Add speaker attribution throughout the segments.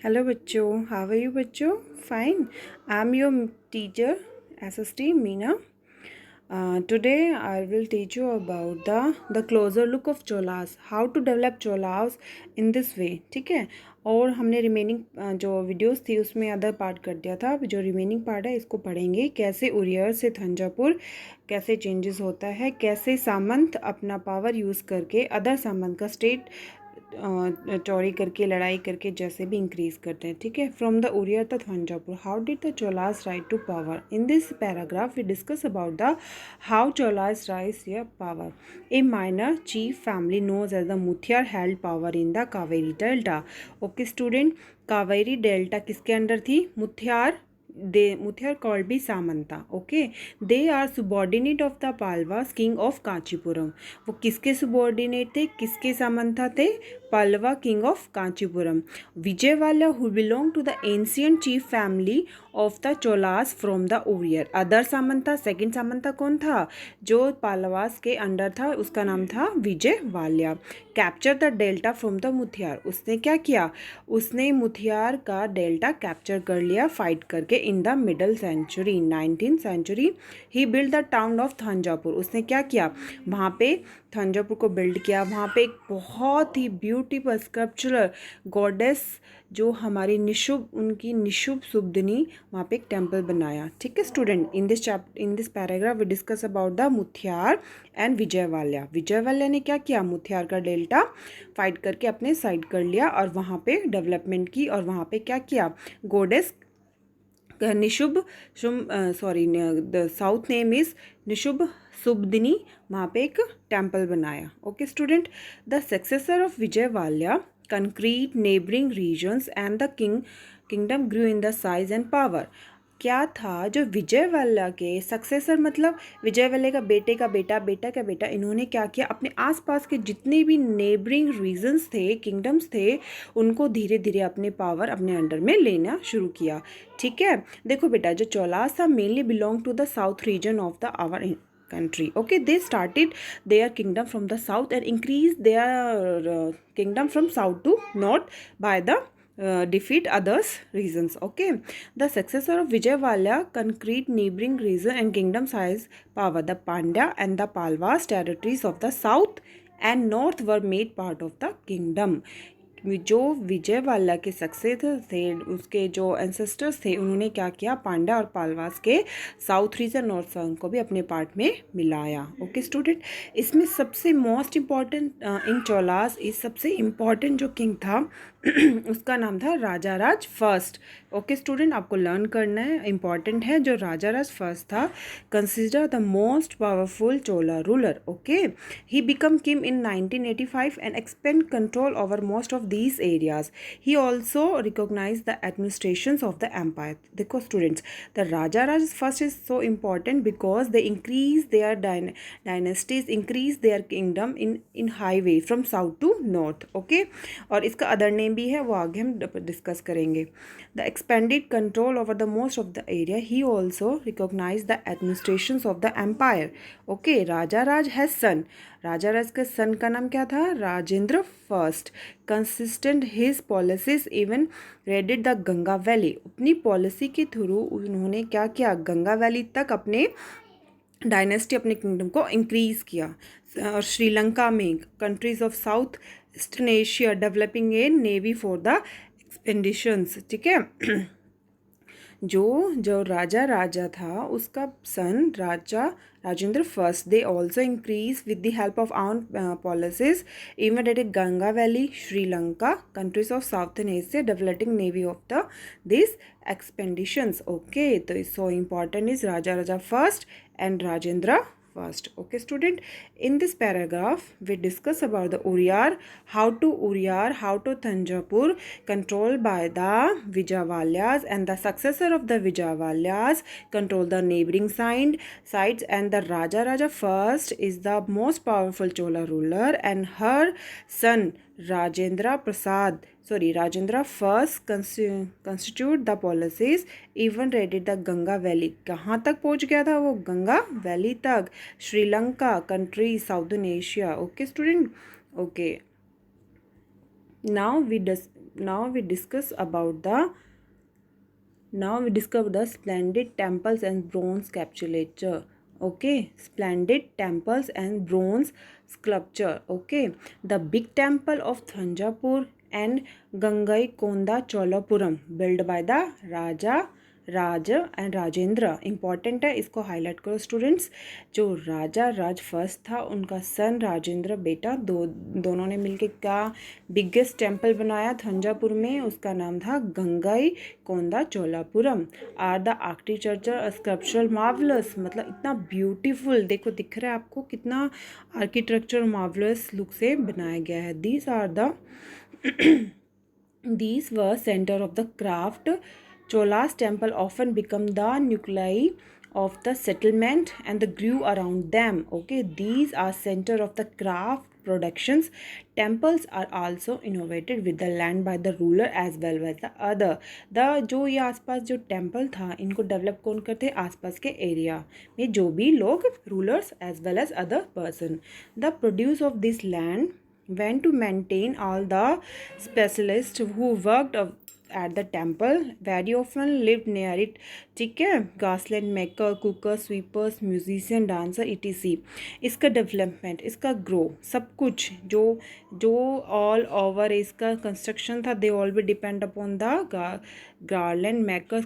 Speaker 1: Hello बच्चों, how are you बच्चों? Fine. I am your teacher SST Meena. Today I will teach you about the closer look of cholas, how to develop cholas in this way. ठीक है. और हमने remaining जो videos थी उसमें other part कर दिया था. जो रिमेनिंग पार्ट है इसको पढ़ेंगे. कैसे उरियर से थंजावुर कैसे चेंजेस होता है, कैसे सामंत अपना पावर यूज़ करके अदर सामंत का स्टेट चोरी करके लड़ाई करके जैसे भी इंक्रीज करते हैं. ठीक है. From the Uraiyur the Thanjavur, how did the Cholas rise to power? In this paragraph we discuss about the how Cholas rise their power. A minor chief family known as the Muthiar held power in the Kaveri Delta. Okay student, Kaveri delta किसके under थी? Mutharaiyar. Mutharaiyar called be samanta. Okay. They are subordinate of the Pallavas king of Kanchipuram. वो किसके subordinate थे, किसके सामंता थे? Pallava king of Kanchipuram. Vijayalaya who belong to the ancient chief family of the Cholas from the Uraiyur. Other samanta, second samanta कौन था जो पालवास के अंडर था? उसका नाम था Vijayalaya. Capture the delta from the Muttaraiyar. उसने क्या किया? उसने मुथियार का डेल्टा कैप्चर कर लिया फाइट करके. In the middle century, 19th century, he build the town of Thanjavur. उसने क्या किया? वहाँ पे थंजावुर को बिल्ड किया. वहाँ पे एक बहुत ही ब्यूटीफुल स्कल्पचरल गॉडेस जो हमारी निशुभ, उनकी निशुभ सुब्धनी, वहाँ पे एक टेम्पल बनाया. ठीक है student. In this paragraph we discuss about the Muttaraiyar and Vijayalaya. Vijayalaya ने क्या किया? मुथियार का डेल्टा फाइट करके अपने साइड कर लिया और वहाँ पे डेवलपमेंट की. और वहाँ पे क्या किया? Goddess Nishumbha the south name is Nishumbha Sudini. वहाँ पे एक टेम्पल बनाया. Okay student. The successor of Vijayalaya conquered neighbouring regions and the kingdom grew in the size and power. क्या था जो विजयवाल्या के सक्सेसर, मतलब विजयवाल्या का बेटे का बेटा, बेटा का बेटा, इन्होंने क्या किया? अपने आसपास के जितने भी नेबरिंग रीजन्स थे, किंगडम्स थे, उनको धीरे धीरे अपने पावर अपने अंडर में लेना शुरू किया. ठीक है. देखो बेटा, जो चोलास था mainly belong to the south region of the our country. Okay, they started their kingdom from the south and increased their kingdom from south to north by the defeat others regions. Okay, the successor of Vijayawala conquered neighboring region and kingdom size power. The Pandya and the Palwas territories of the south and north were made part of the kingdom. जो विजयवाला के successor थे, उसके जो ancestors थे, उन्होंने क्या किया? पांड्या और पालवास के साउथ रीजन, नॉर्थ रीजन को भी अपने पार्ट में मिलाया. Okay student. इसमें सबसे मोस्ट इम्पॉर्टेंट इन चोलास इस सबसे इम्पॉर्टेंट जो किंग था उसका नाम था राजा राज फर्स्ट. ओके स्टूडेंट, आपको लर्न करना है, इंपॉर्टेंट है. जो राजा राज फर्स्ट था, consider the most powerful Chola ruler. Okay. He become king in 1985 and expand control over most of these areas. He also recognized the administrations of the empire. देखो students, the Raja Raj first is so important because they increase their dynasties, increase their kingdom in highway from south to north. Okay. और इसका other name भी है, वो आगे हम discuss करेंगे. The expanded control over the most of the area. He also recognized the administrations of the empire. Okay. Raja Raj has son. राजा राज का सन का नाम क्या था? Rajendra first. Consistent his policies even raided the Ganga valley. अपनी policy के through उन्होंने क्या किया? गंगा वैली तक अपने डायनेस्टी, अपने किंगडम को इंक्रीज किया. और श्रीलंका में, countries of south eastern Asia, developing a navy for the expeditions. ठीक है. जो राजा था उसका son Rajendra first, they also increase with the help of our policies invaded Ganga valley, Sri Lanka, countries of southern Asia, developing navy of the this expeditions. Okay. तो so important is Raja first and Rajendra first. Okay student, in this paragraph we discuss about the Uriyar, how to Thanjavur controlled by the Vijayavalyas, and the successor of the Vijayavalyas control the neighboring sides, and the Raja first is the most powerful Chola ruler, and her son Rajendra first constitute the policies, even raided the Ganga Valley. कहाँ तक पहुँच गया था वो? Ganga valley तक. Sri Lanka, country, southern Asia. Okay student. Okay. Now we now we discuss the splendid temples and bronze sculpture. Okay, splendid temples and bronze sculpture. Okay, the big temple of Thanjavur and Gangaikonda Cholapuram, built by the Raja and Rajendra important है, इसको highlight करो students. जो राजा राज first था, उनका सन राजेंद्र बेटा, दोनों ने मिलकर क्या बिगेस्ट टेम्पल बनाया थंजापुर में, उसका नाम था Gangaikonda Cholapuram. Are the architecture sculptural marvellous, मतलब इतना ब्यूटीफुल, देखो दिख रहा है आपको कितना आर्किटेक्चर मार्वलस लुक से बनाया गया है। These were center of the craft. Chola's temple often become the nuclei of the settlement and the grew around them. Okay, these are center of the craft productions. Temples are also innovated with the land by the ruler as well as the other. जो ये आसपास जो temple था, इनको develop कौन करते, आसपास के एरिया में जो भी लोग, rulers as well as other person. The produce of this land went to maintain all the specialists who worked at the temple very often lived near it. ठीक है, garland maker, cooker, sweepers, musician, dancer etc. इसका development, इसका grow, सब कुछ जो all over इसका construction था, they all be depend upon the garland maker,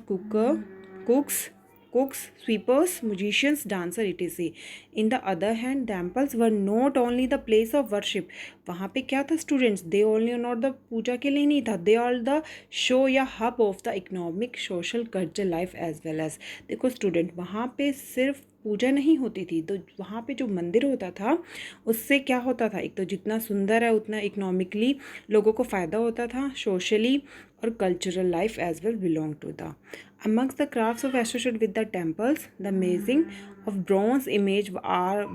Speaker 1: cooks, sweepers, musicians, dancer etc. In the other hand, temples were not only the place of worship. वहाँ पे क्या था students, they only not the puja के लिए नहीं था, they are the show या hub of the economic social culture life as well as. देखो स्टूडेंट, वहाँ पे सिर्फ पूजा नहीं होती थी, तो वहाँ पे जो मंदिर होता था उससे क्या होता था, एक तो जितना सुंदर है उतना इकोनॉमिकली लोगों को फ़ायदा होता था, सोशली और cultural life as well belong to the. Amongst the crafts of associated with the temples, the amazing of bronze image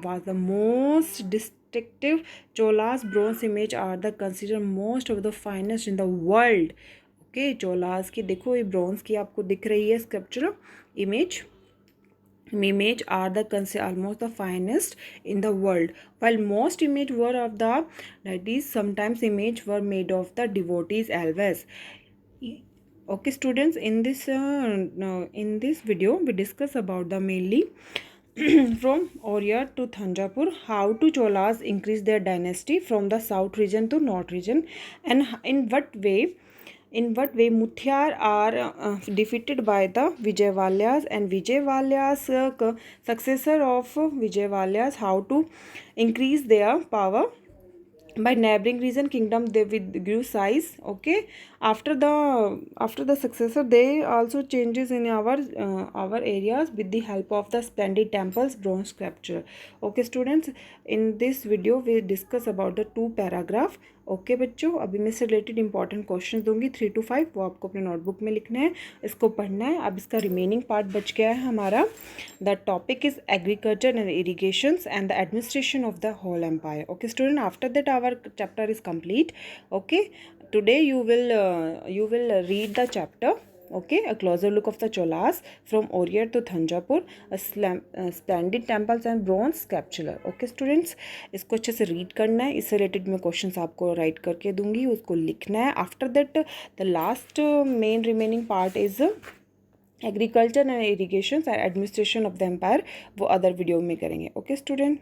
Speaker 1: was the most distinctive. Chola's bronze image are the considered most of the finest in the world. Okay, Chola's की देखो ये bronze की आपको दिख रही है sculpture image are the considered almost the finest in the world, while most image were of the, that is sometimes image were made of the devotees always. Okay students, in this video we discuss about the mainly from Oria to Thanjavur, how to Cholas increase their dynasty from the south region to north region, and in what way Muthyar are defeated by the Vijayavalyas, and Vijayavalyas successor of Vijayavalyas, how to increase their power by neighboring region kingdom, they grew size. Okay, after the successor, they also changes in our areas with the help of the splendid temples, bronze sculpture. Okay students, in this video we discuss about the 2 paragraph. Okay बच्चों, अभी मैं इससे related important question दूंगी 3 to 5, वो आपको अपने notebook में लिखना है, इसको पढ़ना है। अब इसका रिमेनिंग पार्ट बच गया है हमारा। The topic is agriculture and irrigations and the administration of the whole empire. Okay student, after that our chapter is complete. Okay, today you will read the chapter. Okay, a closer look of the Cholas from Oria to Thanjavur, splendid temples and bronze sculpture. Okay students, इसको अच्छे से read करना है, इससे related मैं questions आपको right करके दूंगी, उसको लिखना है। After that the last main remaining part is agriculture and irrigation and administration of the empire, वो अदर वीडियो में करेंगे। Okay student.